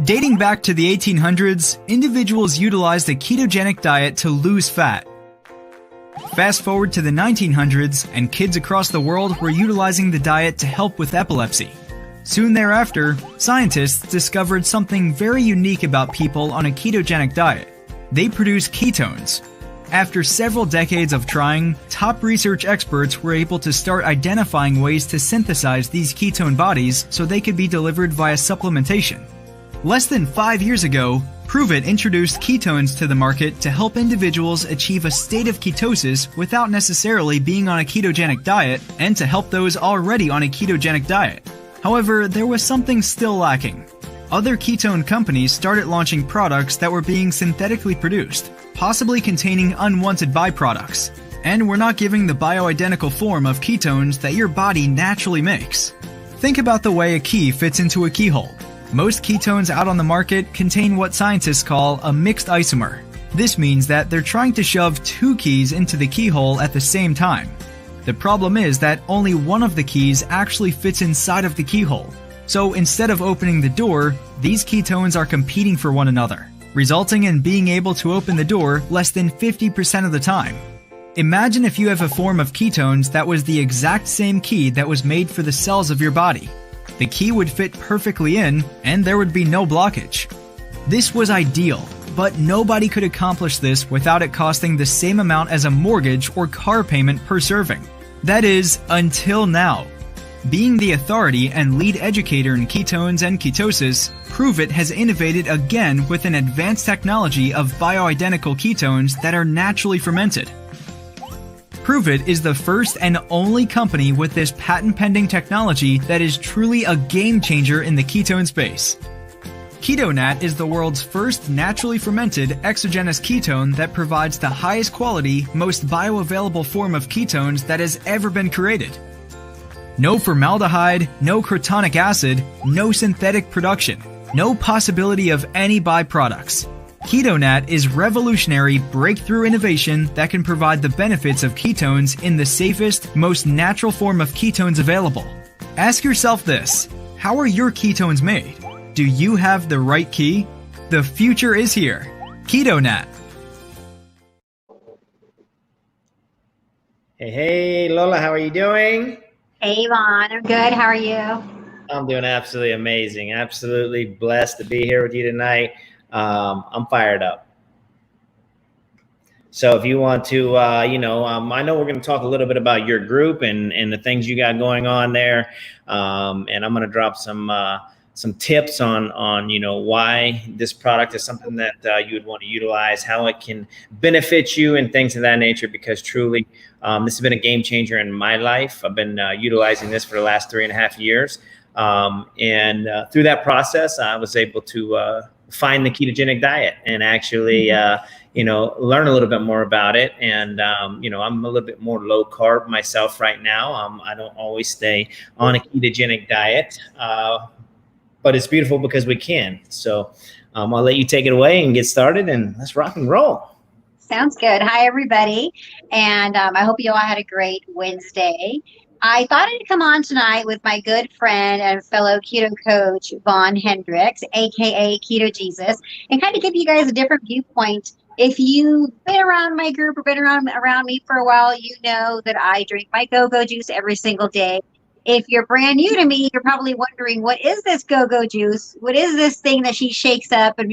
Dating back to the 1800s, individuals utilized a ketogenic diet to lose fat. Fast forward to the 1900s, and kids across the world were utilizing the diet to help with epilepsy. Soon thereafter, scientists discovered something very unique about people on a ketogenic diet. They produce ketones. After several decades of trying, top research experts were able to start identifying ways to synthesize these ketone bodies so they could be delivered via supplementation. Less than 5 years ago, Pruvit introduced ketones to the market to help individuals achieve a state of ketosis without necessarily being on a ketogenic diet, and to help those already on a ketogenic diet. However, there was something still lacking. Other ketone companies started launching products that were being synthetically produced, possibly containing unwanted byproducts, and were not giving the bioidentical form of ketones that your body naturally makes. Think about the way a key fits into a keyhole. Most ketones out on the market contain what scientists call a mixed isomer. This means that they're trying to shove two keys into the keyhole at the same time. The problem is that only one of the keys actually fits inside of the keyhole. So instead of opening the door, these ketones are competing for one another, resulting in being able to open the door less than 50% of the time. Imagine if you have a form of ketones that was the exact same key that was made for the cells of your body. The key would fit perfectly in, and there would be no blockage. This was ideal, but nobody could accomplish this without it costing the same amount as a mortgage or car payment per serving. That is, until now. Being the authority and lead educator in ketones and ketosis, Pruvit has innovated again with an advanced technology of bioidentical ketones that are naturally fermented. Pruvit is the first and only company with this patent-pending technology that is truly a game-changer in the ketone space. KetoNat is the world's first naturally fermented exogenous ketone that provides the highest quality, most bioavailable form of ketones that has ever been created. No formaldehyde, no crotonic acid, no synthetic production, no possibility of any byproducts. KetoNat is revolutionary breakthrough innovation that can provide the benefits of ketones in the safest, most natural form of ketones available. Ask yourself this: how are your ketones made? Do you have the right key? The future is here. KetoNat. Hey, Lola, how are you doing? Hey, Vaughn. I'm good. How are you? I'm doing absolutely amazing. Absolutely blessed to be here with you tonight. I'm fired up. So if you want to, I know we're going to talk a little bit about your group and the things you got going on there. And I'm going to drop some tips on why this product is something that you would want to utilize, how it can benefit you and things of that nature, because truly this has been a game changer in my life. I've been utilizing this for the last 3.5 years. And through that process, I was able to find the ketogenic diet and actually, learn a little bit more about it. And, I'm a little bit more low carb myself right now. I don't always stay on a ketogenic diet, but it's beautiful because we can. So I'll let you take it away and get started, and let's rock and roll. Sounds good. Hi, everybody. And I hope you all had a great Wednesday. I thought I'd come on tonight with my good friend and fellow keto coach, Vaughn Hendricks, aka Keto Jesus, and kind of give you guys a different viewpoint. If you've been around my group or been around me for a while, you know that I drink my GoGo Juice every single day. If you're brand new to me, you're probably wondering, what is this GoGo Juice? What is this thing that she shakes up and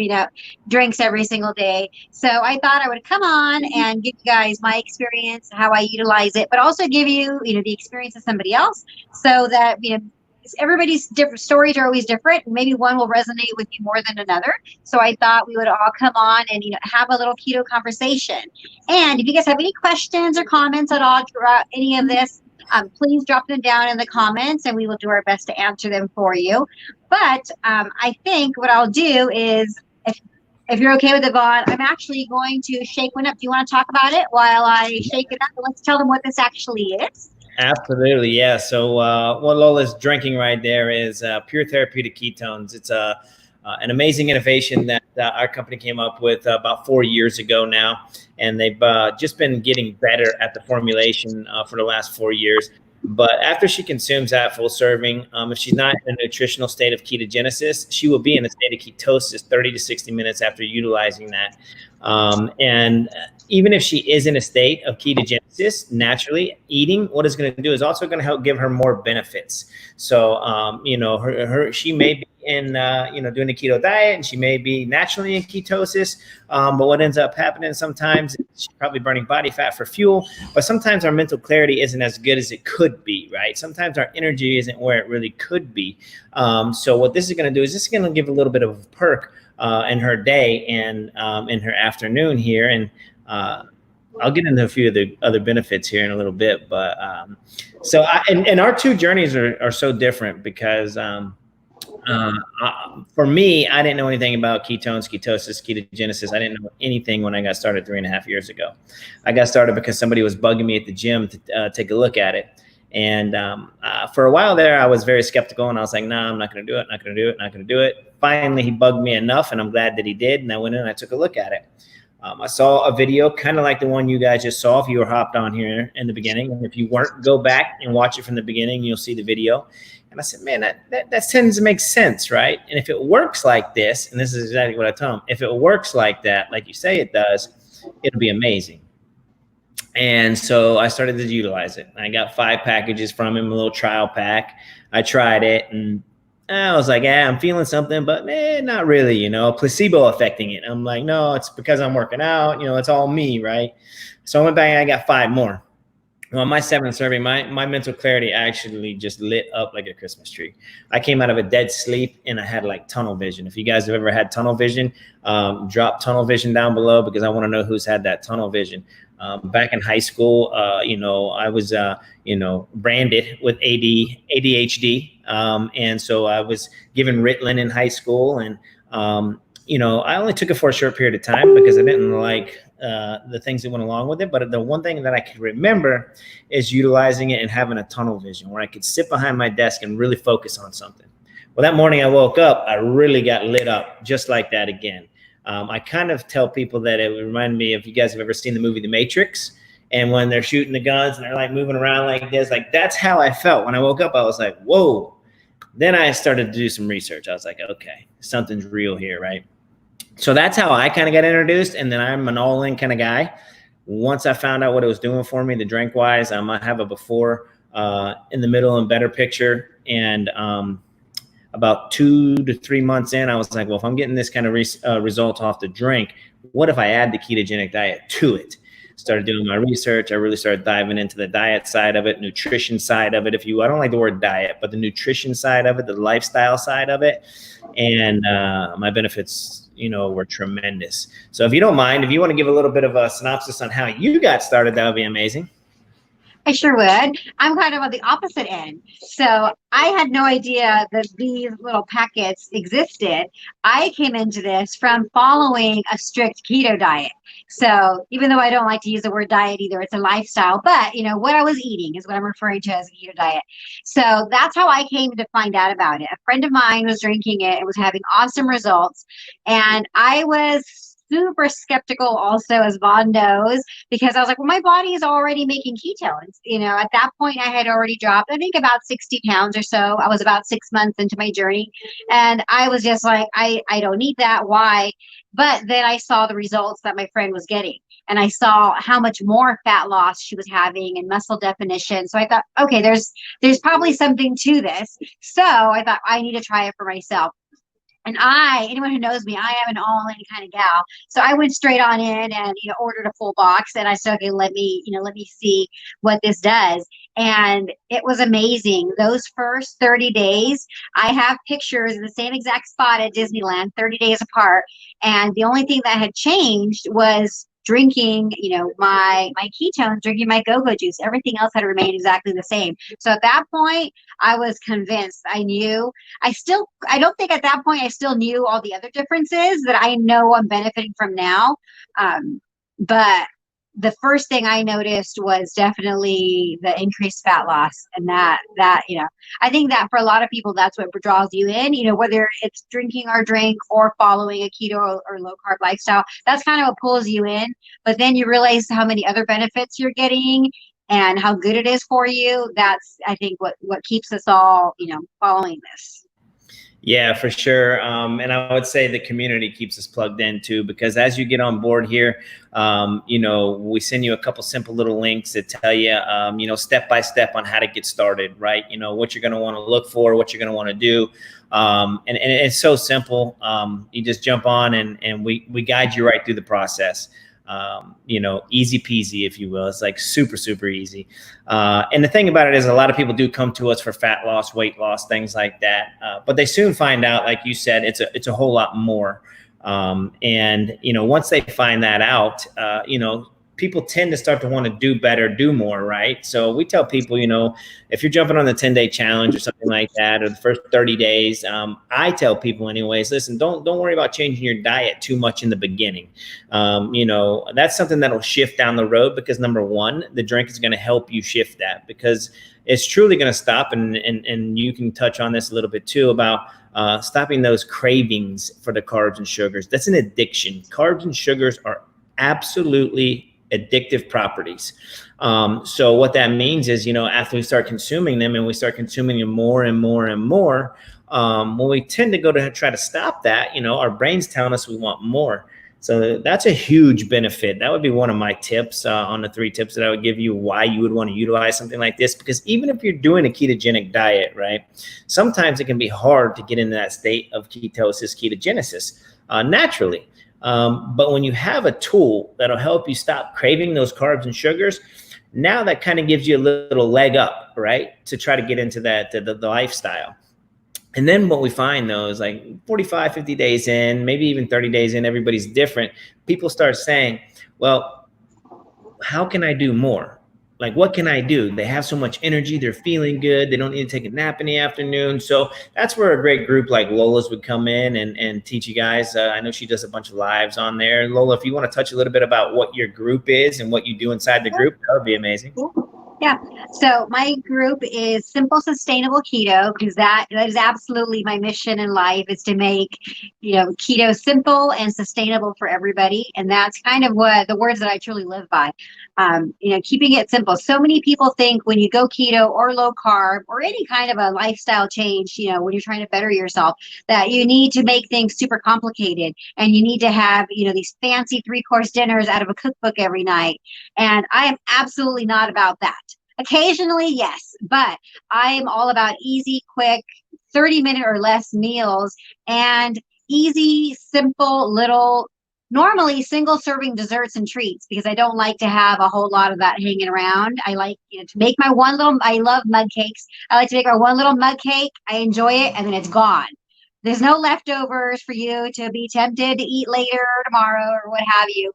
drinks every single day? So I thought I would come on and give you guys my experience, how I utilize it, but also give you, the experience of somebody else, so that everybody's different stories are always different, and maybe one will resonate with you more than another. So I thought we would all come on and have a little keto conversation. And if you guys have any questions or comments at all throughout any of this, please drop them down in the comments, and we will do our best to answer them for you. But I think what I'll do is, if you're okay with it, Vaughn, I'm actually going to shake one up. Do you want to talk about it while I shake it up? Let's tell them what this actually is. Absolutely, yeah. So what Lola's drinking right there is pure therapeutic ketones. It's an amazing innovation that our company came up with about 4 years ago now, and they've just been getting better at the formulation for the last 4 years. But after she consumes that full serving, if she's not in a nutritional state of ketogenesis, she will be in a state of ketosis 30 to 60 minutes after utilizing that. And even if she is in a state of ketogenesis, naturally eating, what it's going to do is also going to help give her more benefits. So, you know, she may be in, you know, doing a keto diet, and she may be naturally in ketosis. But what ends up happening sometimes is she's probably burning body fat for fuel, but sometimes our mental clarity isn't as good as it could be, right? Sometimes our energy isn't where it really could be. So what this is going to do is this is going to give a little bit of a perk in her day and in her afternoon here. And I'll get into a few of the other benefits here in a little bit. But so our two journeys are so different because for me, I didn't know anything about ketones, ketosis, ketogenesis. I didn't know anything when I got started 3.5 years ago. I got started because somebody was bugging me at the gym to take a look at it. And for a while there, I was very skeptical, and I was like, nah, I'm not going to do it, not going to do it, not going to do it. Finally, he bugged me enough, and I'm glad that he did. And I went in and I took a look at it. I saw a video kind of like the one you guys just saw if you were hopped on here in the beginning. And if you weren't, go back and watch it from the beginning. You'll see the video. And I said, man, that tends to make sense, right? And if it works like this, and this is exactly what I tell them, if it works like that, like you say it does, it'll be amazing. And so I started to utilize it. I got 5 packages from him, a little trial pack. I tried it, and I was like, I'm feeling something, but not really, you know, placebo affecting it. I'm like, no, it's because I'm working out, you know, it's all me, right? So I went back and I got 5 more. Well, my 7th serving, my mental clarity actually just lit up like a Christmas tree. I came out of a dead sleep and I had like tunnel vision. If you guys have ever had tunnel vision, drop tunnel vision down below because I want to know who's had that tunnel vision. Back in high school, you know, I was, you know, branded with ADHD. And so I was given Ritalin in high school. And, you know, I only took it for a short period of time because I didn't like the things that went along with it. But the one thing that I can remember is utilizing it and having a tunnel vision where I could sit behind my desk and really focus on something. Well, that morning I woke up, I really got lit up just like that again. I kind of tell people that it would remind me if you guys have ever seen the movie The Matrix, and when they're shooting the guns and they're like moving around like this, like that's how I felt when I woke up. I was like, whoa. Then I started to do some research. I was like, okay, something's real here, right? So that's how I kind of got introduced. And then I'm an all-in kind of guy. Once I found out what it was doing for me, the drink wise, I might have a before, in the middle, and better picture. And about 2 to 3 months in, I was like, well, if I'm getting this kind of result off the drink, what if I add the ketogenic diet to it? Started doing my research. I really started diving into the diet side of it, nutrition side of it. I don't like the word diet, but the nutrition side of it, the lifestyle side of it. And my benefits, you know, were tremendous. So if you don't mind, if you want to give a little bit of a synopsis on how you got started, that would be amazing. I sure would. I'm kind of on the opposite end. So I had no idea that these little packets existed. I came into this from following a strict keto diet. So even though I don't like to use the word diet either, it's a lifestyle. But, you know, what I was eating is what I'm referring to as a keto diet. So that's how I came to find out about it. A friend of mine was drinking it and was having awesome results. And I was super skeptical also, as Vaughn knows, because I was like, well, my body is already making ketones. You know, at that point I had already dropped, I think, about 60 pounds or so. I was about 6 months into my journey. And I was just like, I don't need that. Why? But then I saw the results that my friend was getting. And I saw how much more fat loss she was having and muscle definition. So I thought, okay, there's probably something to this. So I thought I need to try it for myself. And anyone who knows me, I am an all-in kind of gal. So I went straight on in and, you know, ordered a full box. And I said, okay, let me see what this does. And it was amazing. Those first 30 days, I have pictures in the same exact spot at Disneyland, 30 days apart. And the only thing that had changed was drinking, you know, my ketones, drinking my GoGo Juice. Everything else had remained exactly the same. So at that point, I was convinced. I don't think at that point I still knew all the other differences that I know I'm benefiting from now. But the first thing I noticed was definitely the increased fat loss. And that, you know, I think that for a lot of people, that's what draws you in, you know, whether it's drinking our drink or following a keto or low carb lifestyle, that's kind of what pulls you in. But then you realize how many other benefits you're getting. and how good it is for you, that's, I think, what keeps us all, following this. Yeah, for sure. And I would say the community keeps us plugged in too, because as you get on board here, we send you a couple simple little links that tell you, step by step on how to get started, right? What you're going to want to look for, what you're going to want to do. And it's so simple. You just jump on and we guide you right through the process. Easy peasy, if you will. It's like super, super easy. And the thing about it is a lot of people do come to us for fat loss, weight loss, things like that. But they soon find out, like you said, it's a whole lot more. And once they find that out, people tend to start to want to do better, do more, right? So we tell people, if you're jumping on the 10-day challenge or something like that, or the first 30 days, I tell people anyways, listen, don't worry about changing your diet too much in the beginning. That's something that'll shift down the road, because number one, the drink is going to help you shift that, because it's truly going to stop. And you can touch on this a little bit too about stopping those cravings for the carbs and sugars. That's an addiction. Carbs and sugars are absolutely addictive properties. So what that means is, after we start consuming them and we start consuming them more and more and more, when we tend to go to try to stop that, our brain's telling us we want more. So that's a huge benefit. That would be one of my tips on the 3 tips that I would give you, why you would want to utilize something like this. Because even if you're doing a ketogenic diet, right, sometimes it can be hard to get into that state of ketosis, ketogenesis naturally. But when you have a tool that'll help you stop craving those carbs and sugars, now that kind of gives you a little leg up, right, to try to get into that, the lifestyle. And then what we find, though, is like 45, 50 days in, maybe even 30 days in, everybody's different. People start saying, well, how can I do more? Like, what can I do? They have so much energy. They're feeling good. They don't need to take a nap in the afternoon. So that's where a great group like Lola's would come in and teach you guys. I know she does a bunch of lives on there. Lola, if you want to touch a little bit about what your group is and what you do inside the group, that would be amazing. Yeah. So my group is Simple Sustainable Keto, because that is absolutely my mission in life, is to make, keto simple and sustainable for everybody. And that's kind of what the words that I truly live by. Keeping it simple. So many people think when you go keto or low carb or any kind of a lifestyle change, when you're trying to better yourself, that you need to make things super complicated and you need to have, these fancy 3-course dinners out of a cookbook every night. And I am absolutely not about that. Occasionally, yes, but I am all about easy, quick, 30-minute or less meals and easy, simple, little, normally single serving desserts and treats, because I don't like to have a whole lot of that hanging around. I like, to make my I love mug cakes. I like to make our one little mug cake. I enjoy it, and then it's gone. There's no leftovers for you to be tempted to eat later or tomorrow or what have you.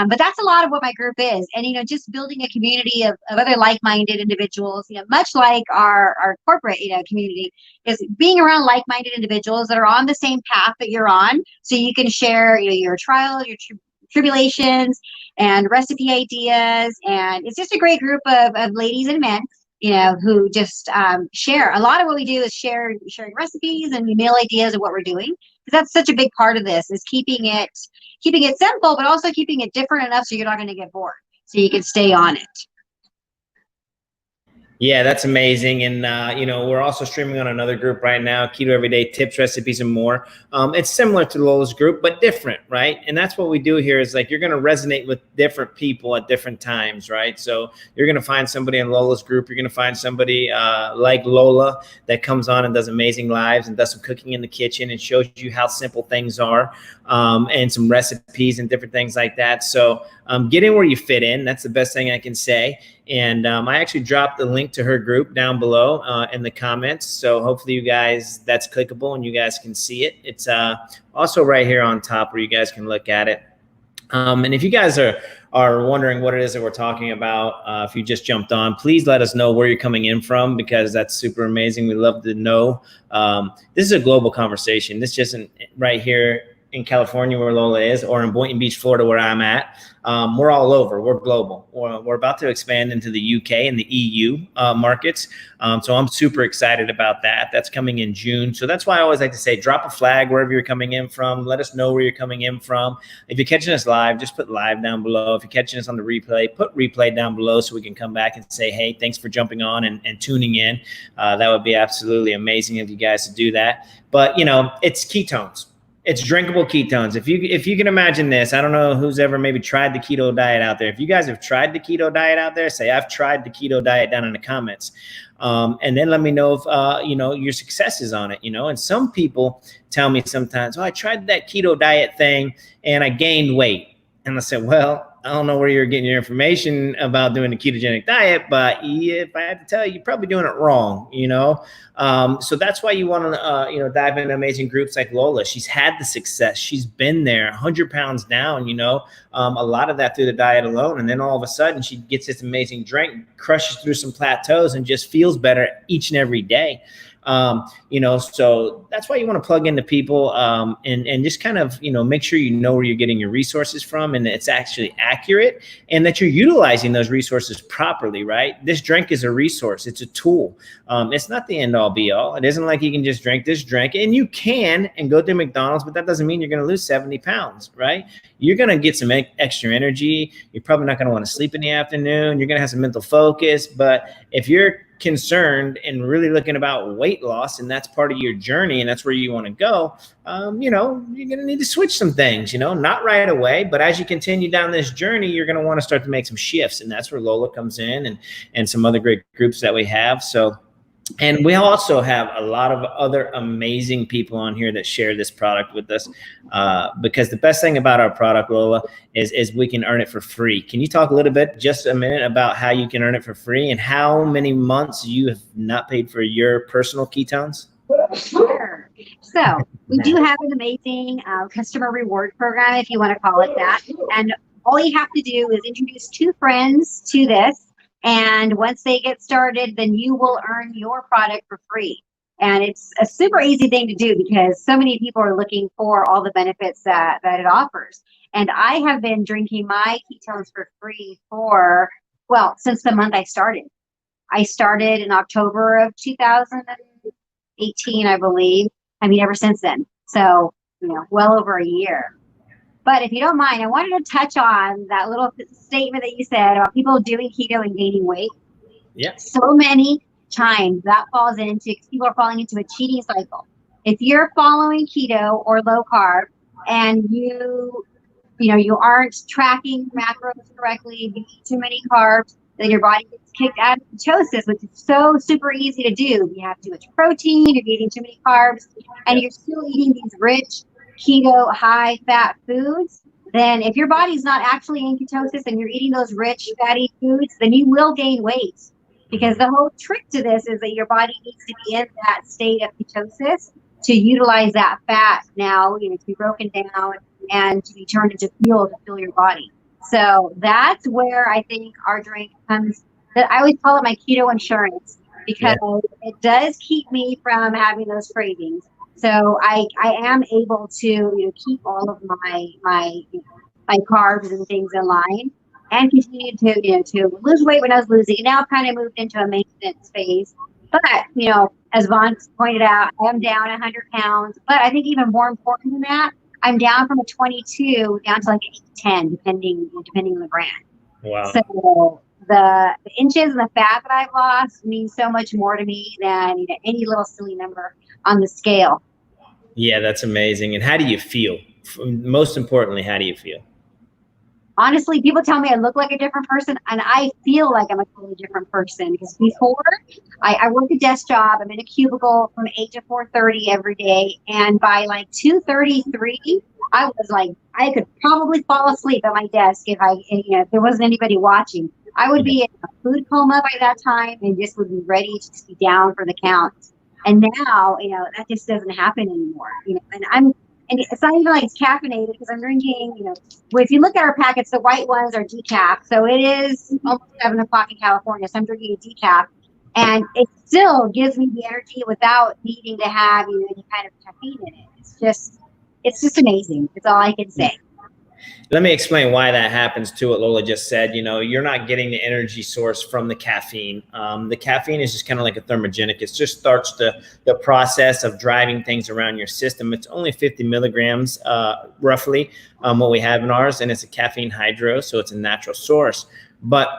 But that's a lot of what my group is. And, just building a community of other like-minded individuals, much like our corporate, community, is being around like-minded individuals that are on the same path that you're on. So you can share, your trials, your tribulations and recipe ideas. And it's just a great group of ladies and men, who just share. A lot of what we do is sharing recipes and meal ideas of what we're doing, because that's such a big part of this, is keeping it simple, but also keeping it different enough so you're not going to get bored, so you can stay on it. Yeah, that's amazing. And, we're also streaming on another group right now, Keto Everyday Tips, Recipes, and More. It's similar to Lola's group, but different, right? And that's what we do here, is like, you're going to resonate with different people at different times, right? So you're going to find somebody in Lola's group. You're going to find somebody like Lola that comes on and does amazing lives and does some cooking in the kitchen and shows you how simple things are, and some recipes and different things like that. So get in where you fit in. That's the best thing I can say. And I actually dropped the link to her group down below in the comments. So hopefully you guys, that's clickable and you guys can see it. It's also right here on top where you guys can look at it. And if you guys are wondering what it is that we're talking about, if you just jumped on, please let us know where you're coming in from, because that's super amazing. We love to know. This is a global conversation. This isn't right here in California where Lola is, or in Boynton Beach, Florida, where I'm at. We're all over. We're global. We're about to expand into the UK and the EU markets. So I'm super excited about that. That's coming in June. So that's why I always like to say, drop a flag wherever you're coming in from. Let us know where you're coming in from. If you're catching us live, just put live down below. If you're catching us on the replay, put replay down below so we can come back and say, hey, thanks for jumping on and tuning in. That would be absolutely amazing of you guys to do that. But, you know, it's ketones. It's drinkable ketones. If you can imagine this, I don't know who's ever maybe tried the keto diet out there. If you guys have tried the keto diet out there, say I've tried the keto diet down in the comments. And then let me know if, you know, your successes on it, you know. And some people tell me sometimes, oh, I tried that keto diet thing and I gained weight. And I said, well, I don't know where you're getting your information about doing the ketogenic diet, but if I had to tell you, you're probably doing it wrong, you know? So that's why you want to, you know, dive into amazing groups like Lola. She's had the success. She's been there 100 pounds down, you know, a lot of that through the diet alone. And then all of a sudden she gets this amazing drink, crushes through some plateaus and just feels better each and every day. You know, so that's why you want to plug into people, and just kind of, you know, make sure you know where you're getting your resources from and it's actually accurate and that you're utilizing those resources properly, right? This drink is a resource. It's a tool. It's not the end all be all. It isn't like you can just drink this drink, and you can and go to McDonald's, but that doesn't mean you're going to lose 70 pounds, right? You're going to get some extra energy. You're probably not going to want to sleep in the afternoon. You're going to have some mental focus. But if you're concerned and really looking about weight loss and that's part of your journey and that's where you want to go, you know, you're going to need to switch some things, you know, not right away, but as you continue down this journey, you're going to want to start to make some shifts. And that's where Lola comes in and some other great groups that we have. So, and we also have a lot of other amazing people on here that share this product with us, because the best thing about our product, Lola, is we can earn it for free. Can you talk a little bit, just a minute, about how you can earn it for free and how many months you have not paid for your personal ketones? Sure. So we do have an amazing customer reward program, if you want to call it that. And all you have to do is introduce 2 friends to this. And once they get started, then you will earn your product for free. And it's a super easy thing to do because so many people are looking for all the benefits that it offers. And I have been drinking my ketones for free for, well, since the month I started. I started in October of 2018, I believe. I mean, ever since then. So, you know, well over a year. But if you don't mind, I wanted to touch on that little statement that you said about people doing keto and gaining weight. Yeah. So many times that falls into, people are falling into a cheating cycle. If you're following keto or low carb and you know, you aren't tracking macros correctly, you eat too many carbs, then your body gets kicked out of ketosis, which is so super easy to do. You have too much protein, you're eating too many carbs, and you're still eating these rich keto high fat foods. Then if your body's not actually in ketosis and you're eating those rich fatty foods, then you will gain weight, because the whole trick to this is that your body needs to be in that state of ketosis to utilize that fat now, you know, to be broken down and to be turned into fuel to fuel your body. So that's where I think our drink comes, that I always call it my keto insurance, because it does keep me from having those cravings. So I am able to, you know, keep all of my carbs and things in line and continue to, you know, to lose weight when I was losing. Now I've kind of moved into a maintenance phase. But, you know, as Vaughn pointed out, I'm down 100 pounds. But I think even more important than that, I'm down from a 22 down to like 10, depending on the brand. Wow. So the inches and the fat that I've lost means so much more to me than, you know, any little silly number on the scale. Yeah, that's amazing. And how do you feel? Most importantly, how do you feel? Honestly, people tell me I look like a different person, and I feel like I'm a totally different person, because before I work a desk job. I'm in a cubicle from 8 to 4:30 every day, and by like 2:33, I was like, I could probably fall asleep at my desk if if there wasn't anybody watching. I would be in a food coma by that time and just would be ready to just be down for the count. And now, you know, that just doesn't happen anymore. You know, and it's not even like it's caffeinated, because I'm drinking, you know, well, if you look at our packets, the white ones are decaf. So it is almost 7 o'clock in California. So I'm drinking a decaf, and it still gives me the energy without needing to have, you know, any kind of caffeine in it. It's just, It's just amazing. It's all I can say. Let me explain why that happens to what Lola just said. You know, you're not getting the energy source from the caffeine. The caffeine is just kind of like a thermogenic. It just starts the process of driving things around your system. It's only 50 milligrams, roughly, what we have in ours, and it's a caffeine hydro, so it's a natural source. But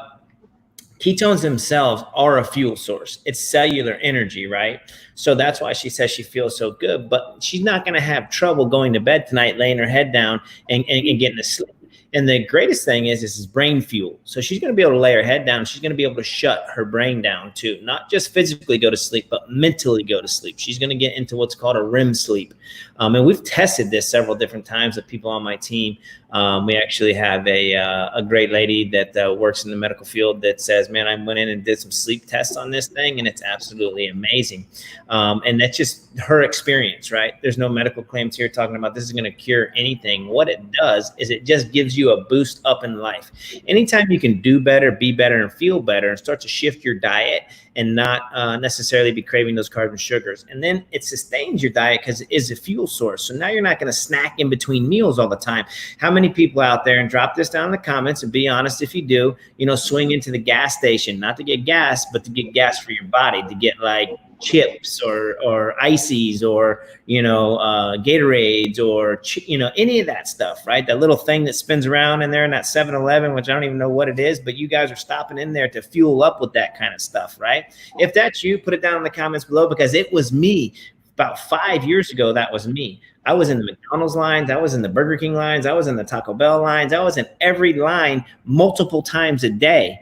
ketones themselves are a fuel source. It's cellular energy, right? So that's why she says she feels so good, but she's not going to have trouble going to bed tonight, laying her head down and getting to sleep. And the greatest thing is this is brain fuel. So she's going to be able to lay her head down. She's going to be able to shut her brain down too, not just physically go to sleep, but mentally go to sleep. She's going to get into what's called a REM sleep. And we've tested this several different times with people on my team. We actually have a great lady that works in the medical field that says, man, I went in and did some sleep tests on this thing, and it's absolutely amazing. And that's just her experience, right? There's no medical claims here talking about this is going to cure anything. What it does is it just gives you a boost up in life. Anytime you can do better, be better, and feel better, and start to shift your diet and not necessarily be craving those carbs and sugars. And then it sustains your diet because it is a fuel source. So now you're not going to snack in between meals all the time. How many people out there, and drop this down in the comments and be honest if you do, you know, swing into the gas station, not to get gas, but to get gas for your body, to get like chips or ices or, you know, Gatorades or, you know, any of that stuff, right? That little thing that spins around in there in that 7-Eleven, which I don't even know what it is, but you guys are stopping in there to fuel up with that kind of stuff, right? If that's you, put it down in the comments below, because it was me. About 5 years ago, that was me. I was in the McDonald's lines. I was in the Burger King lines. I was in the Taco Bell lines. I was in every line multiple times a day.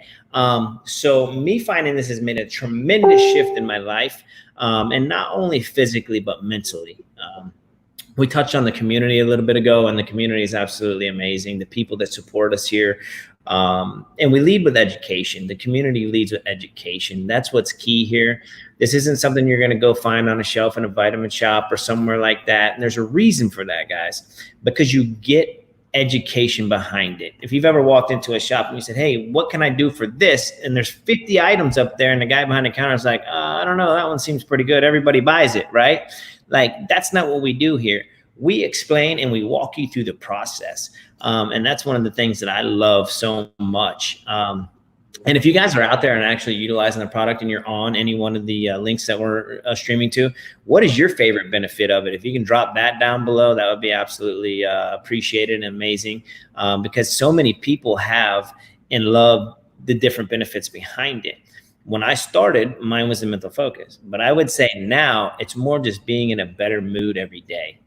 So me finding this has made a tremendous shift in my life, and not only physically, but mentally. We touched on the community a little bit ago, and the community is absolutely amazing. The people that support us here. And we lead with education. The community leads with education. That's what's key here. This isn't something you're going to go find on a shelf in a vitamin shop or somewhere like that. And there's a reason for that, guys, because you get education behind it. If you've ever walked into a shop and you said, hey, what can I do for this? And there's 50 items up there, and the guy behind the counter is like, I don't know, that one seems pretty good. Everybody buys it, right? Like, that's not what we do here. We explain and we walk you through the process. And that's one of the things that I love so much. And if you guys are out there and actually utilizing the product and you're on any one of the links that we're streaming to, what is your favorite benefit of it? If you can drop that down below, that would be absolutely appreciated and amazing, because so many people have and love the different benefits behind it. When I started, mine was the mental focus, but I would say now it's more just being in a better mood every day,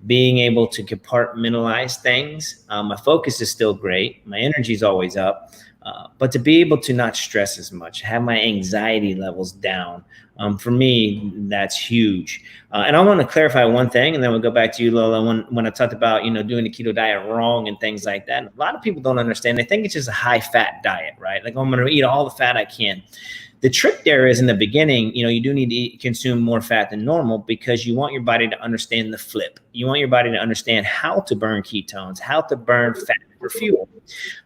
being able to compartmentalize things. My focus is still great. My energy is always up. But to be able to not stress as much, have my anxiety levels down, for me, that's huge. And I want to clarify one thing, and then we'll go back to you, Lola. When I talked about, you know, doing the keto diet wrong and things like that, a lot of people don't understand. They think it's just a high-fat diet, right? Like, I'm going to eat all the fat I can. The trick there is in the beginning, you know, you do need to consume more fat than normal because you want your body to understand the flip. You want your body to understand how to burn ketones, how to burn fat for fuel.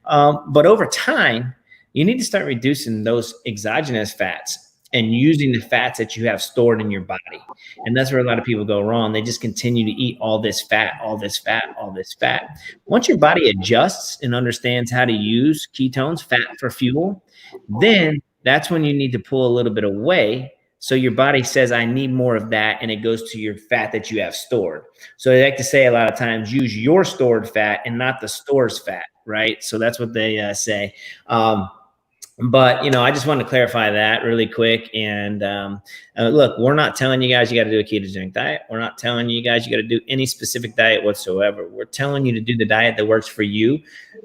But over time, you need to start reducing those exogenous fats and using the fats that you have stored in your body. And that's where a lot of people go wrong. They just continue to eat all this fat, all this fat, all this fat. Once your body adjusts and understands how to use ketones, fat for fuel, then that's when you need to pull a little bit away. So your body says, I need more of that. And it goes to your fat that you have stored. So I like to say a lot of times, use your stored fat and not the store's fat, right? So that's what they say. But, you know, I just wanted to clarify that really quick. And look, we're not telling you guys you got to do a ketogenic diet. We're not telling you guys you got to do any specific diet whatsoever. We're telling you to do the diet that works for you.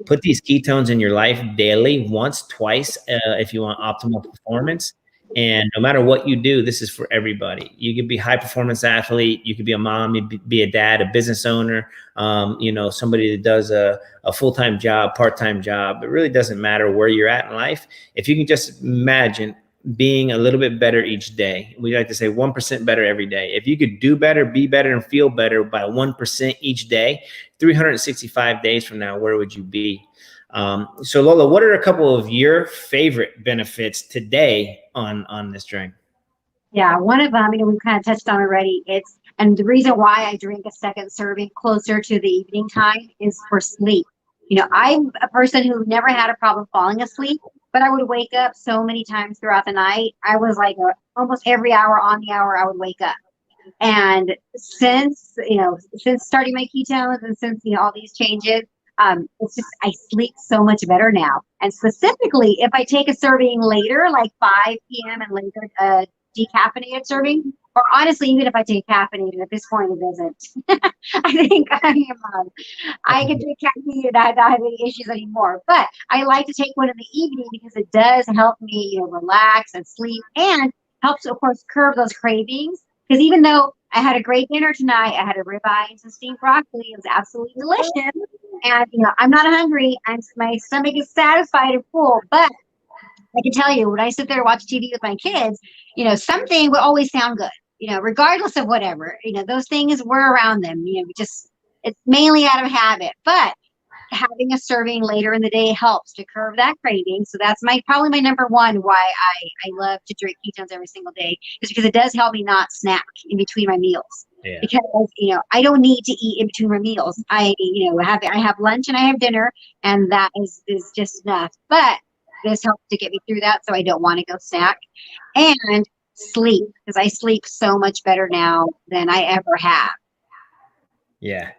Put these ketones in your life daily, once, twice, if you want optimal performance. And no matter what you do, this is for everybody. You could be a high performance athlete. You could be a mom, you could be a dad, a business owner, you know, somebody that does a full-time job, part-time job. It really doesn't matter where you're at in life. If you can just imagine being a little bit better each day. We like to say 1% better every day. If you could do better, be better, and feel better by 1% each day, 365 days from now, where would you be? So Lola, what are a couple of your favorite benefits today on this drink? Yeah, one of them, you know, we've kind of touched on already. It's And the reason why I drink a second serving closer to the evening time is for sleep. I'm a person who never had a problem falling asleep, but I would wake up so many times throughout the night. I was like almost every hour on the hour, I would wake up. And since starting my ketones and since, all these changes, it's just, I sleep so much better now. And specifically, if I take a serving later, like 5 p.m. and later, decaffeinated serving, or honestly, even if I take caffeinated at this point, it doesn't. I think I can drink caffeine and I don't have any issues anymore. But I like to take one in the evening because it does help me, relax and sleep, and helps, of course, curb those cravings. Because even though I had a great dinner tonight, I had a ribeye and some steamed broccoli. It was absolutely delicious. And, I'm not hungry. My stomach is satisfied and full. But I can tell you, when I sit there and watch TV with my kids, something will always sound good, regardless of whatever. Those things were around them. It's mainly out of habit. But having a serving later in the day helps to curb that craving. So that's probably my number one why I love to drink ketones every single day, is because it does help me not snack in between my meals. Yeah. Because I don't need to eat in between my meals. I have lunch and I have dinner, and that is just enough. But this helps to get me through that, so I don't want to go snack. And sleep, because I sleep so much better now than I ever have. Yeah.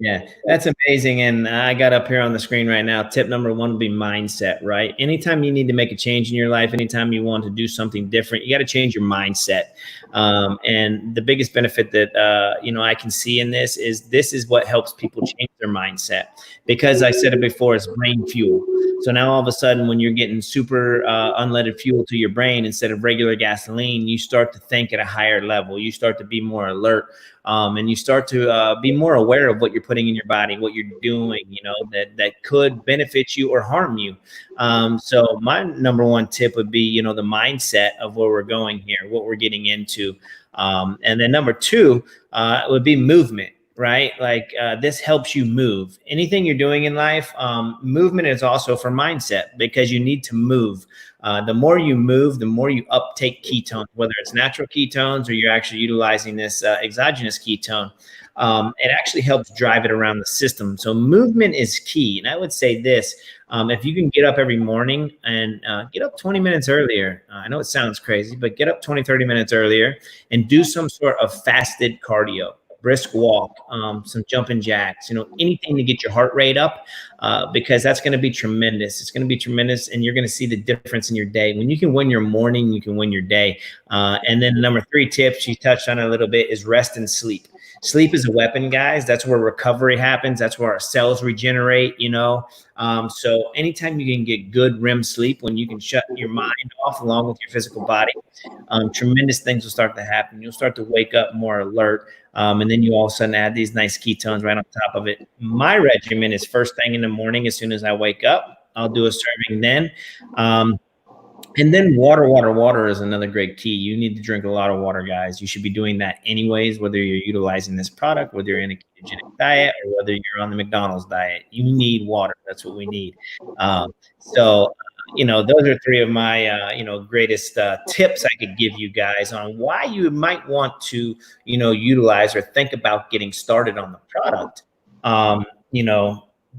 Yeah, that's amazing. And I got up here on the screen right now. Tip number one would be mindset, right? Anytime you need to make a change in your life, anytime you want to do something different, you got to change your mindset. And the biggest benefit that, I can see in this is what helps people change their mindset. Because I said it before, it's brain fuel. So now all of a sudden, when you're getting super unleaded fuel to your brain instead of regular gasoline, you start to think at a higher level. You start to be more alert. And you start to be more aware of what you're putting in your body, what you're doing, that could benefit you or harm you. So my number one tip would be, the mindset of where we're going here, what we're getting into. And then number two would be movement, right? Like this helps you move. Anything you're doing in life, movement is also for mindset, because you need to move. The more you move, the more you uptake ketones, whether it's natural ketones or you're actually utilizing this exogenous ketone. It actually helps drive it around the system. So movement is key. And I would say this, if you can get up every morning and get up 20 minutes earlier, I know it sounds crazy, but get up 20, 30 minutes earlier and do some sort of fasted cardio. Brisk walk, some jumping jacks, anything to get your heart rate up, because that's going to be tremendous. It's going to be tremendous, and you're going to see the difference in your day. When you can win your morning, you can win your day. And then number three tip, she touched on it a little bit, is rest and sleep. Sleep is a weapon, guys. That's where recovery happens. That's where our cells regenerate, So anytime you can get good REM sleep, when you can shut your mind off along with your physical body, tremendous things will start to happen. You'll start to wake up more alert. And then you all of a sudden add these nice ketones right on top of it. My regimen is first thing in the morning. As soon as I wake up, I'll do a serving then. And then water is another great key. You need to drink a lot of water, guys. You should be doing that anyways, whether you're utilizing this product, whether you're in a ketogenic diet, or whether you're on the McDonald's diet. You need water. That's what we need. Those are three of my, greatest tips I could give you guys on why you might want to, utilize or think about getting started on the product.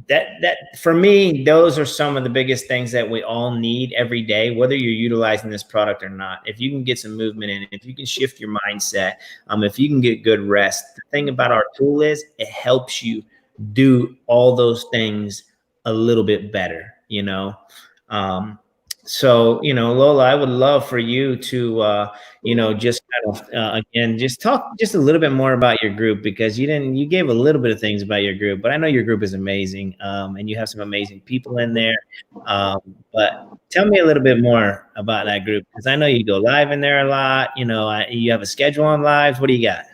That for me, those are some of the biggest things that we all need every day, whether you're utilizing this product or not. If you can get some movement in it, if you can shift your mindset, if you can get good rest, the thing about our tool is it helps you do all those things a little bit better, So, Lola, I would love for you to, just kind of, again, just talk just a little bit more about your group, because you gave a little bit of things about your group, but I know your group is amazing. And you have some amazing people in there. But tell me a little bit more about that group, because I know you go live in there a lot. You have a schedule on lives. What do you got?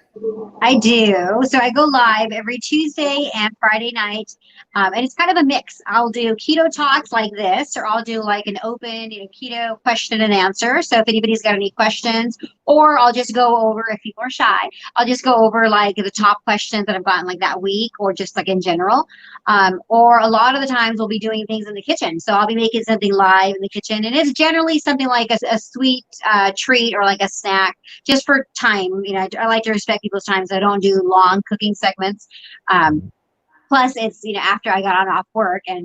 I do. So I go live every Tuesday and Friday night. And it's kind of a mix. I'll do keto talks like this, or I'll do like an open, keto question and answer. So if anybody's got any questions, or I'll just go over, if people are shy, I'll just go over like the top questions that I've gotten like that week, or just like in general. Or a lot of the times we'll be doing things in the kitchen. So I'll be making something live in the kitchen, and it's generally something like a sweet treat or like a snack, just for time. I like to respect people's time, so I don't do long cooking segments. Plus, it's, after I got on off work, and,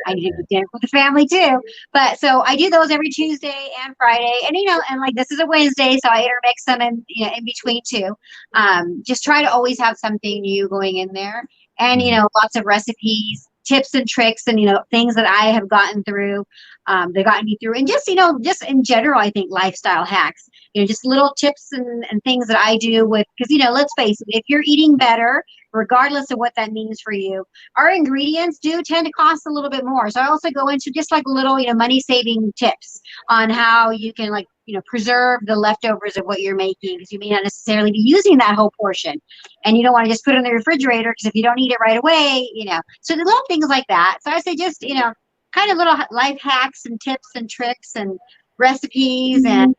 I need to do dinner with the family too. But so I do those every Tuesday and Friday. And, and like this is a Wednesday, so I intermix them in between too. Just try to always have something new going in there. And, lots of recipes, tips and tricks, and, things that I have gotten through, that gotten me through. And just, just in general, I think lifestyle hacks, just little tips and things that I do because, let's face it, if you're eating better, regardless of what that means for you, our ingredients do tend to cost a little bit more. So I also go into just like little, money saving tips on how you can preserve the leftovers of what you're making, because you may not necessarily be using that whole portion, and you don't want to just put it in the refrigerator, because if you don't eat it right away, so the little things like that. So I say just, kind of little life hacks and tips and tricks and recipes and,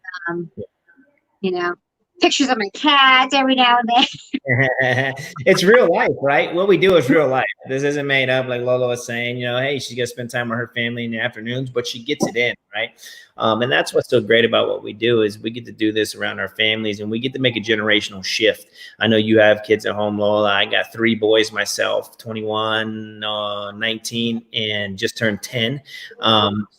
pictures of my cats every now and then. It's real life, right? What we do is real life. This isn't made up, like Lola was saying, hey, she's gonna spend time with her family in the afternoons, but she gets it in, right? And that's what's so great about what we do, is we get to do this around our families, and we get to make a generational shift. I know you have kids at home, Lola. I got 3 boys myself, 21, 19, and just turned 10.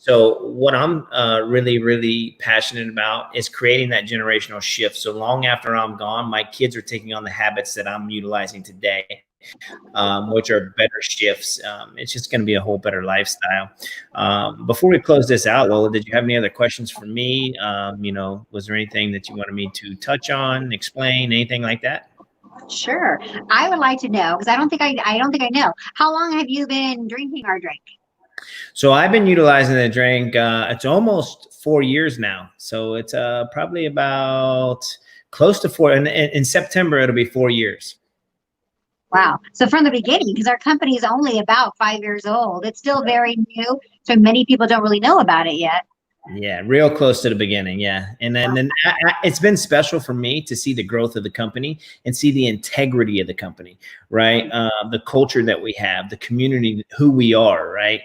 So what I'm really, really passionate about is creating that generational shift. So long after I'm gone, my kids are taking on the habits that I'm utilizing today, which are better shifts. It's just going to be a whole better lifestyle. Before we close this out, Lola, did you have any other questions for me? Was there anything that you wanted me to touch on, explain, anything like that? Sure. I would like to know, because I don't think I know. How long have you been drinking our drink? So I've been utilizing the drink. It's almost 4 years now. So it's probably about close to 4. In September, it'll be 4 years. Wow. So from the beginning, because our company is only about 5 years old, it's still very new. So many people don't really know about it yet. Yeah, real close to the beginning. Yeah. And then it's been special for me to see the growth of the company and see the integrity of the company, right? The culture that we have, the community, who we are, right?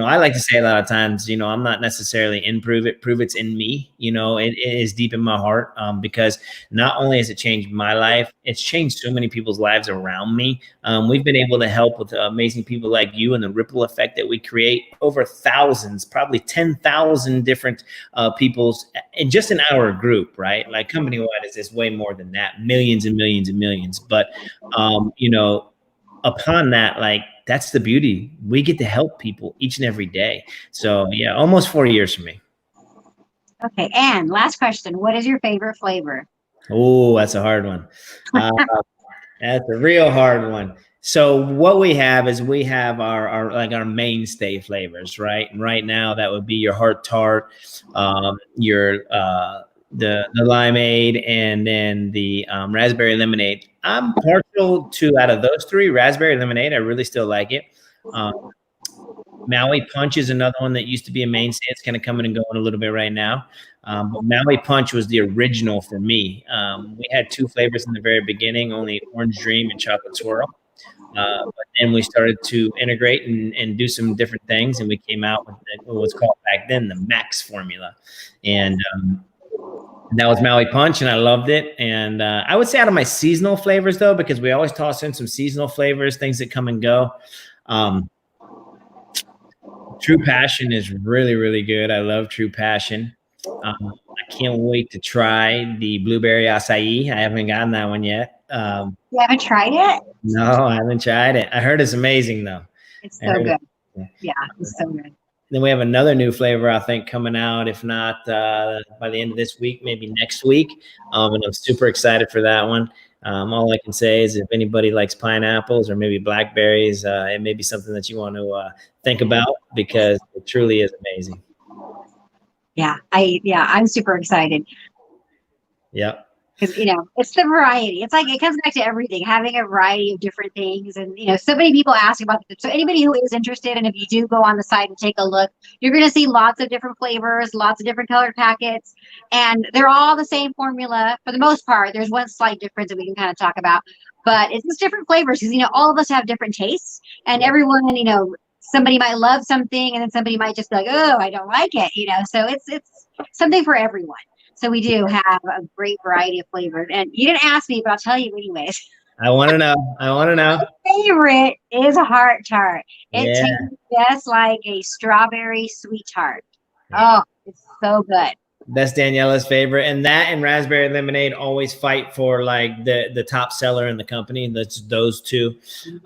I like to say a lot of times, I'm not necessarily in prove it's in me. It is deep in my heart, because not only has it changed my life, it's changed so many people's lives around me. We've been able to help with amazing people like you and the ripple effect that we create over thousands, probably 10,000 different people's, and just in our group, right? Like company-wide is way more than that, millions and millions and millions. But, upon that, like, that's the beauty. We get to help people each and every day. So yeah, almost 4 years for me. Okay. And last question, what is your favorite flavor? Oh, that's a hard one. That's a real hard one. So what we have is we have our mainstay flavors, right? And right now that would be your heart tart, your the limeade, and then the raspberry lemonade. I'm partial to, out of those 3, raspberry lemonade. I really still like it. Maui Punch is another one that used to be a mainstay. It's kind of coming and going a little bit right now. But Maui Punch was the original for me. We had 2 flavors in the very beginning, only Orange Dream and Chocolate Swirl. But then we started to integrate and do some different things, and we came out with what was called back then the Max formula. And that was Maui Punch, and I loved it. And I would say out of my seasonal flavors, though, because we always toss in some seasonal flavors, things that come and go. True Passion is really, really good. I love True Passion. I can't wait to try the blueberry acai. I haven't gotten that one yet. You haven't tried it? No, I haven't tried it. I heard it's amazing, though. It's so good. Yeah, it's so good. Then we have another new flavor, I think, coming out, if not by the end of this week, maybe next week. And I'm super excited for that one. All I can say is if anybody likes pineapples or maybe blackberries, it may be something that you want to think about, because it truly is amazing. Yeah, I'm super excited. Yeah. Because, it's the variety. It's like, it comes back to everything, having a variety of different things. And, so many people ask about it. So anybody who is interested, and if you do go on the site and take a look, you're going to see lots of different flavors, lots of different colored packets, and they're all the same formula for the most part. There's one slight difference that we can kind of talk about, but it's just different flavors, because, all of us have different tastes, and everyone, somebody might love something, and then somebody might just be like, oh, I don't like it, so it's something for everyone. So we do have a great variety of flavors. And you didn't ask me, but I'll tell you anyways. I want to know. I want to know. Favorite is a heart tart. It Yeah. tastes just like a strawberry sweet tart. Yeah. Oh, it's so good. That's Daniela's favorite, and that and raspberry lemonade always fight for like the top seller in the company. That's those two,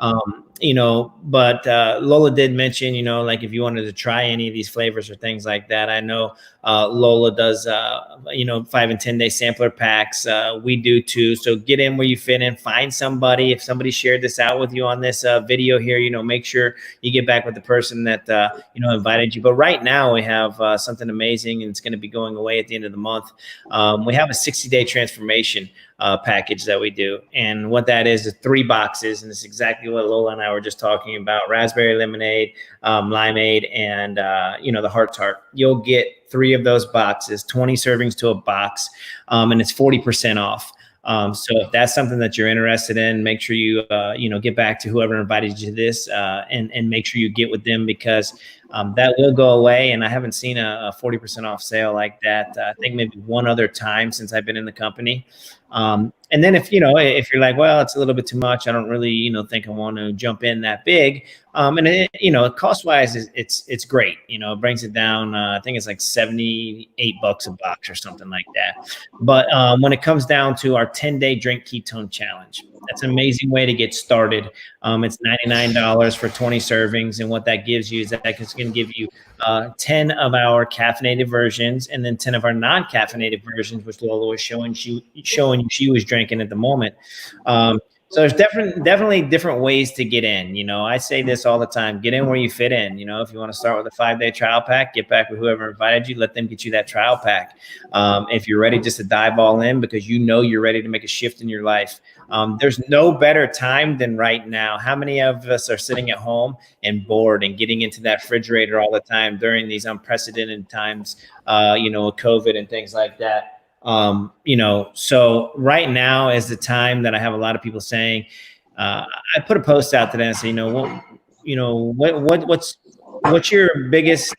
But Lola did mention, like if you wanted to try any of these flavors or things like that. I know Lola does, 5 and 10 day sampler packs. We do too. So get in where you fit in. Find somebody. If somebody shared this out with you on this video here, make sure you get back with the person that invited you. But right now we have something amazing, and it's going to be going away at the end of the month. We have a 60-day transformation package that we do, and what that is 3 boxes, and it's exactly what Lola and I were just talking about: raspberry lemonade, limeade, and the heart tart. You'll get 3 of those boxes, 20 servings to a box, and it's 40% off. So if that's something that you're interested in, make sure you get back to whoever invited you to this, and make sure you get with them, because that will go away. And I haven't seen a 40% off sale like that. I think maybe one other time since I've been in the company. And then if you're like, well, it's a little bit too much, I don't really, think I want to jump in that big. And it, cost wise, it's great. It brings it down. I think it's like $78 a box or something like that. But when it comes down to our 10-day drink ketone challenge, that's an amazing way to get started. It's $99 for 20 servings. And what that gives you is that it's going to give you 10 of our caffeinated versions, and then 10 of our non-caffeinated versions, which Lola was showing she was drinking at the moment. So there's definitely different ways to get in. I say this all the time: get in where you fit in. If you want to start with a 5-day trial pack, get back with whoever invited you, let them get you that trial pack. If you're ready just to dive all in because you're ready to make a shift in your life, there's no better time than right now. How many of us are sitting at home and bored and getting into that refrigerator all the time during these unprecedented times, COVID and things like that? So right now is the time that I have a lot of people saying, I put a post out today and say, what's your biggest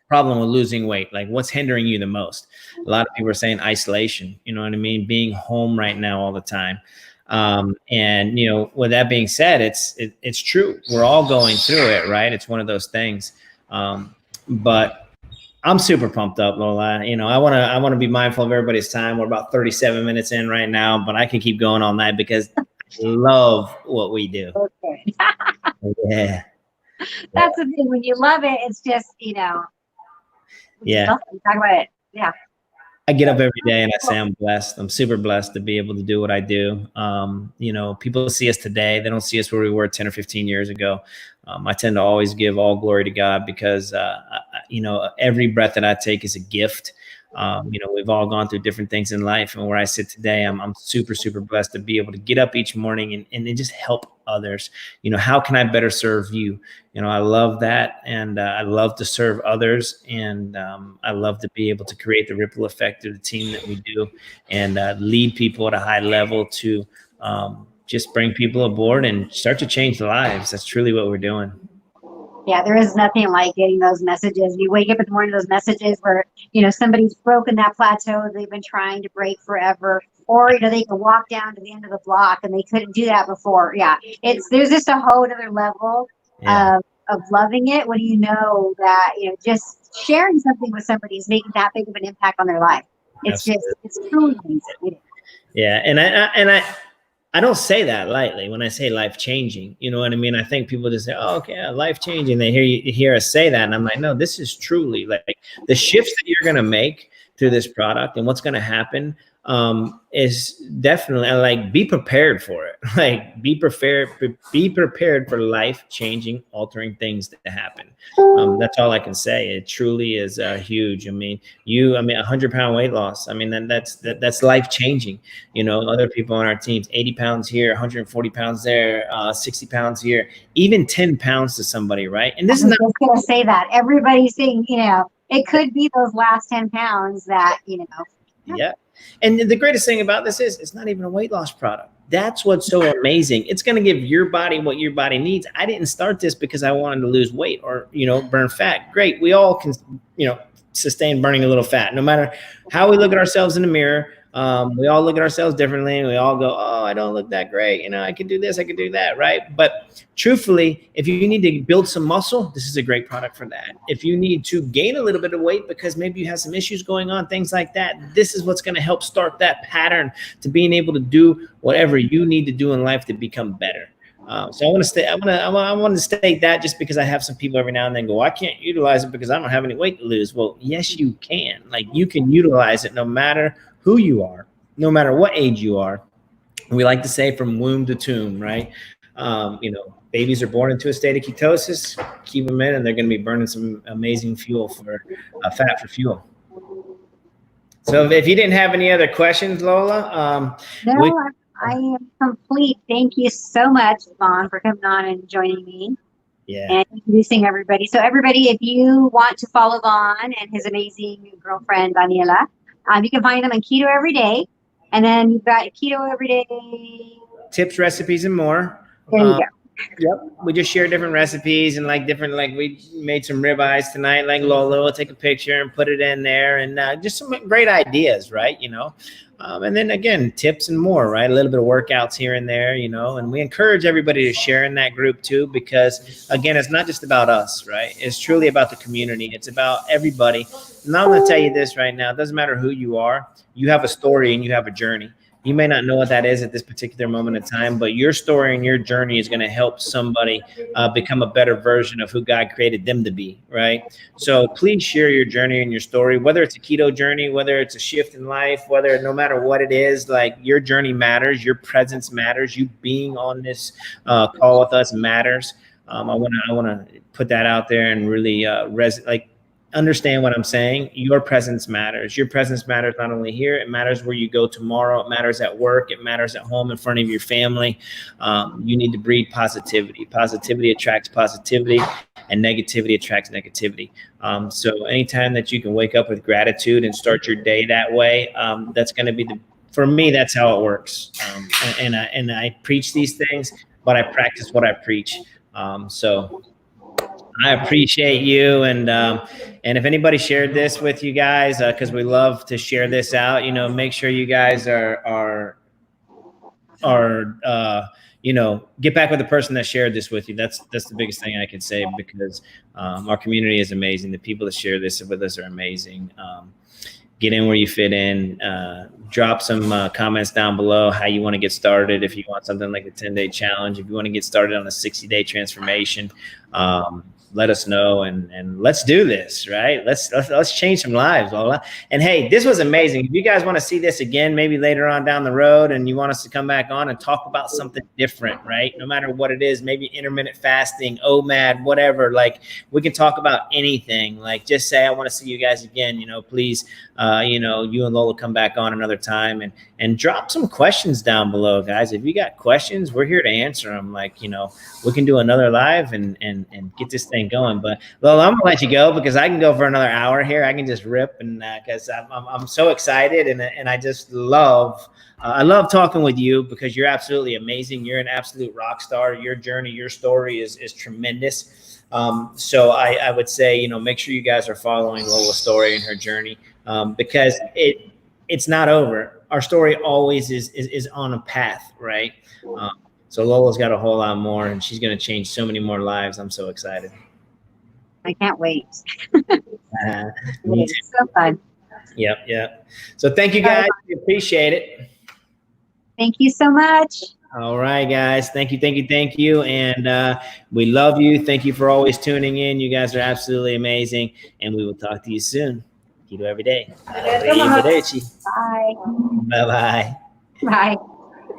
problem with losing weight? Like, what's hindering you the most? A lot of people are saying isolation, you know what I mean? Being home right now all the time. And with that being said, it's true. We're all going through it, right? It's one of those things. But I'm super pumped up, Lola. I want to be mindful of everybody's time. We're about 37 minutes in right now, but I can keep going all night because I love what we do. Okay. Yeah. That's the thing. When you love it, it's just, Yeah. Talk about it. Yeah. I get up every day and I say I'm blessed. I'm super blessed to be able to do what I do. People see us today. They don't see us where we were 10 or 15 years ago. I tend to always give all glory to God because, every breath that I take is a gift. We've all gone through different things in life, and where I sit today, I'm super, super blessed to be able to get up each morning and just help others. How can I better serve you? I love that. And I love to serve others. And I love to be able to create the ripple effect of the team that we do, and lead people at a high level to just bring people aboard and start to change lives. That's truly what we're doing. Yeah, there is nothing like getting those messages. You wake up in the morning, those messages where, somebody's broken that plateau they've been trying to break forever. Or, they can walk down to the end of the block and they couldn't do that before. Yeah, there's just a whole other level of loving it when you know that, just sharing something with somebody is making that big of an impact on their life. It's Absolutely. It's truly amazing. Yeah, and I don't say that lightly when I say life changing. You know what I mean? I think people just say, "Oh, okay, life changing." They hear us say that, and I'm like, "No, this is truly like the shifts that you're gonna make through this product and what's gonna happen is definitely like be prepared for it. Like be prepared for life changing, altering things to happen." That's all I can say. It truly is huge. I mean, 100-pound weight loss. I mean, that's life changing. Other people on our teams, 80 pounds here, 140 pounds there, 60 pounds here, even 10 pounds to somebody, right? And this is not going to say that everybody's saying, it could be those last 10 pounds that, Yeah. And the greatest thing about this is it's not even a weight loss product. That's what's so amazing. It's going to give your body what your body needs. I didn't start this because I wanted to lose weight or, burn fat. Great. We all can, sustain burning a little fat. No matter how we look at ourselves in the mirror, we all look at ourselves differently, and we all go, oh, I don't look that great. You know, I could do this, I could do that, right? But truthfully, if you need to build some muscle, this is a great product for that. If you need to gain a little bit of weight because maybe you have some issues going on, things like that, this is what's going to help start that pattern to being able to do whatever you need to do in life to become better. So I want to state that just because I have some people every now and then go, I can't utilize it because I don't have any weight to lose. Well, yes, you can. Like, you can utilize it no matter who you are, no matter what age you are. We like to say from womb to tomb, right? You know, babies are born into a state of ketosis, keep them in, and they're going to be burning some amazing fuel for fat for fuel. So if you didn't have any other questions, Lola, no, I am complete. Thank you so much, Vaughn, for coming on and joining me. Yeah. And introducing everybody. So everybody, if you want to follow Vaughn and his amazing girlfriend, Daniela, you can find them on Keto Every Day. And then you've got Keto Every Day. Tips, recipes, and more. There you go. Yep. We just share different recipes and like we made some ribeyes tonight, like Lola. We'll take a picture and put it in there, and just some great ideas, right? You know, and then again, tips and more, right? A little bit of workouts here and there, you know, and we encourage everybody to share in that group too, because again, it's not just about us, right? It's truly about the community. It's about everybody. And I'm going to tell you this right now. It doesn't matter who you are. You have a story and you have a journey. You may not know what that is at this particular moment in time, but your story and your journey is going to help somebody become a better version of who God created them to be, right? So please share your journey and your story, whether it's a keto journey, whether it's a shift in life, whether no matter what it is, like your journey matters, your presence matters, you being on this call with us matters. I want to put that out there and really understand what I'm saying. Your presence matters. Your presence matters not only here, it matters where you go tomorrow. It matters at work. It matters at home in front of your family. You need to breed positivity. Positivity attracts positivity, and negativity attracts negativity. So anytime that you can wake up with gratitude and start your day that way, that's going to be for me, that's how it works. And I preach these things, but I practice what I preach. So I appreciate you, and if anybody shared this with you guys, because we love to share this out, you know, make sure you guys are you know, get back with the person that shared this with you. That's the biggest thing I can say, because our community is amazing. The people that share this with us are amazing. Get in where you fit in. Drop some comments down below how you want to get started. If you want something like a 10-day challenge, if you want to get started on a 60-day transformation, let us know, and let's do this, right? Let's change some lives, Lola. And hey, this was amazing. If you guys want to see this again, maybe later on down the road, and you want us to come back on and talk about something different, right? No matter what it is, maybe intermittent fasting, OMAD, whatever, like we can talk about anything. Like just say, I want to see you guys again, you know, please, you know, you and Lola come back on another time, and drop some questions down below, guys. If you got questions, we're here to answer them. Like, you know, we can do another live and get this thing going. But Lola, I'm gonna let you go because I can go for another hour here. I can just rip, and because I'm so excited, and I just love I love talking with you because you're absolutely amazing. You're an absolute rock star. Your journey, your story is tremendous. So I would say, you know, make sure you guys are following Lola's story and her journey, because it's not over. Our story always is on a path, right? So Lola's got a whole lot more, and she's going to change so many more lives. I'm so excited. I can't wait. Me too. It's so fun. Yep. So thank you, guys. We appreciate it. Thank you so much. All right, guys. Thank you. And we love you. Thank you for always tuning in. You guys are absolutely amazing. And we will talk to you soon. Keto every day. Bye. Bye-bye. Bye.